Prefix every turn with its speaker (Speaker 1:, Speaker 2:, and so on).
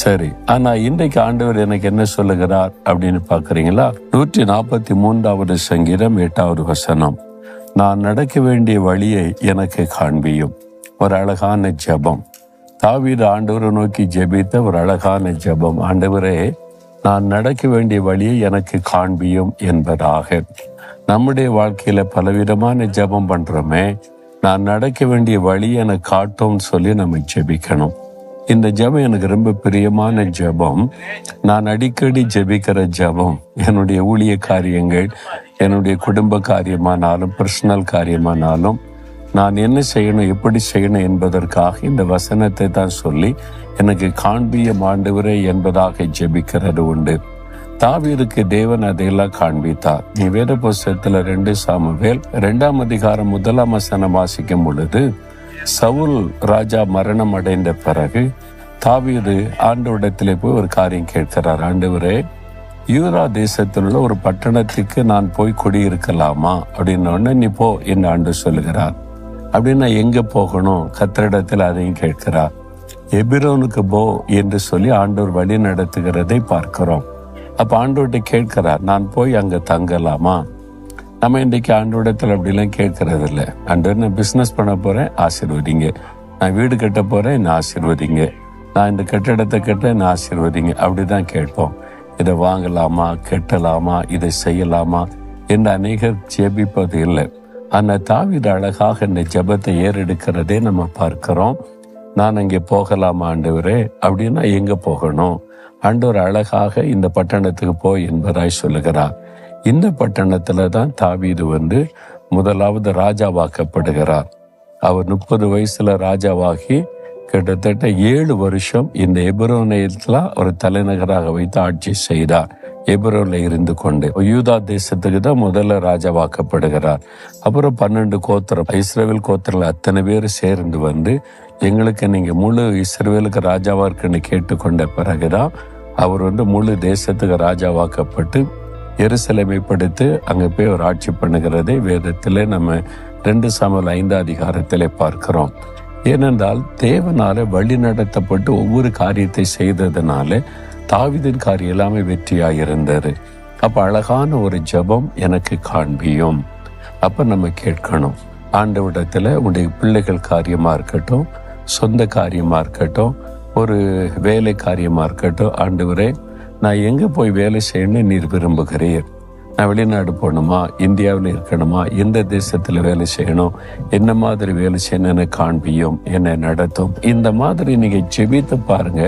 Speaker 1: சரி, ஆனா இன்றைக்கு ஆண்டவர் எனக்கு என்ன சொல்லுகிறார் அப்படின்னு பாக்குறீங்களா? 143வது சங்கீதம் 8வது வசனம், நான் நடக்க வேண்டிய வழியை எனக்கு காண்பியும். ஒரு அழகான ஜெபம். தாவீது ஆண்டவரை நோக்கி ஜெபித்த ஒரு அழகான ஜெபம். ஆண்டவரே, நான் நடக்க வேண்டிய வழியை எனக்கு காண்பியும் என்பதாக. நம்முடைய வாழ்க்கையில பலவிதமான ஜெபம் பண்றோமே, நான் நடக்க வேண்டிய வழி எனக்கு காட்டும் சொல்லி நம்ம ஜெபிக்கணும். இந்த ஜெபம் எனக்கு ரொம்ப பிரியமான ஜெபம். நான் அடிக்கடி ஜெபிக்கிற ஜெபம். என்னுடைய ஊழிய காரியங்கள், என்னுடைய குடும்ப காரியமானாலும் பர்சனல் காரியமானாலும் நான் என்ன செய்யணும், எப்படி செய்யணும் என்பதற்காக இந்த வசனத்தை தான் சொல்லி எனக்கு காண்பியும் ஆண்டவரே என்பதாக ஜெபிக்கிறது உண்டு. தாவீதுக்கு தேவன் அதையெல்லாம் காண்பித்தார். நீ வேத புஸ்தகத்துல 2 சாமுவேல் 2ஆம் அதிகாரம் 1ஆம் வசனம் வாசிக்கும் பொழுது, சவுல் ராஜா மரணம் அடைந்த பிறகு தாவீது ஆண்டவரிடத்திலே போய் ஒரு காரியம் கேட்கிறார். ஆண்டவரே, யூதா தேசத்தில் உள்ள ஒரு பட்டணத்துக்கு நான் போய் குடியிருக்கலாமா அப்படின்ன உடனே, நீ போ என்று ஆண்டவர் சொல்லுகிறார். அப்படின்னா எங்க போகணும்? கர்த்தரிடத்தில் அதையும் கேட்கிறார். எபிரோனுக்கு போ என்று சொல்லி ஆண்டவர் வழி நடத்துகிறதை பார்க்கிறோம். அப்ப ஆண்டவர்கிட்ட கேட்கிறார், நான் போய் அங்க தங்கலாமா? நம்ம இன்றைக்கு ஆண்டவரிடத்தில் அப்படிலாம் கேட்கறது இல்லை. ஆண்டவர், நான் பிஸ்னஸ் பண்ண போறேன், ஆசீர்வதிங்க. நான் வீடு கட்ட போறேன், என்ன ஆசீர்வதிங்க. நான் இந்த கட்டிடத்தை கட்ட என்ன ஆசீர்வதிங்க. அப்படிதான் கேட்போம். இதை வாங்கலாமா, கட்டலாமா, இதை செய்யலாமா என்று அநேகர் ஜெபிப்பது இல்லை. ஆனால் தாவீது அழகாக இந்த ஜெபத்தை ஏறெடுக்கிறதே நம்ம பார்க்கிறோம். நான் அங்கே போகலாமா ஆண்டவரே? அப்படின்னா எங்க போகணும்? ஆண்டவர் அழகாக இந்த பட்டணத்துக்கு போய் என்பதாய் சொல்லுகிறார். இந்த பட்டணத்துல தான் தாவீது முதலாவது ராஜாவாக்கப்படுகிறார். அவர் 30 வயசுல ராஜாவாகி கிட்டத்தட்ட 7 வருஷம் இந்த எபிரோனியத்துல ஒரு தலைநகராக வைத்து ஆட்சி செய்தார். எபிரோன்ல இருந்து கொண்டு யூதா தேசத்துக்கு தான் முதல்ல ராஜாவாக்கப்படுகிறார். அப்புறம் 12 கோத்திரம், இஸ்ரவேல் கோத்திரங்கள் அத்தனை பேர் சேர்ந்து எங்களுக்கு நீங்க முழு இஸ்ரவேலுக்கு ராஜாவா இருக்குன்னு கேட்டுக்கொண்ட பிறகுதான் அவர் முழு தேசத்துக்கு ராஜாவாக்கப்பட்டு எருசலேமை படுத்து அங்க போய் ஒரு ஆட்சி பண்ணுகிறதை வேதத்திலே நம்ம 2 சாமுவேல் 5ஆம் அதிகாரத்திலே பார்க்கிறோம். ஏனென்றால் தேவனால வழி நடத்தப்பட்டு ஒவ்வொரு காரியத்தை செய்ததுனால தாவீதின் காரியம் எல்லாமே வெற்றியாயிருந்தது. அப்ப அழகான ஒரு ஜெபம் எனக்கு காண்பியும். அப்ப நம்ம கேட்கணும், ஆண்டவரிடத்துல உடைய பிள்ளைகள் காரியமா இருக்கட்டும், சொந்த காரியமா இருக்கட்டும், ஒரு வேலை காரியமா இருக்கட்டும், ஆண்டவரே, நான் எங்க போய் வேலை செய்யணும்னு நீர் விரும்புகிறீர்? நான் வெளிநாடு போகணுமா, இந்தியாவில் இருக்கணுமா, எந்த தேசத்துல வேலை செய்யணும், என்ன மாதிரி வேலை செய்யணும்னு காண்பியும், என்னை நடத்தும். இந்த மாதிரி நீங்க ஜெபித்து பாருங்க.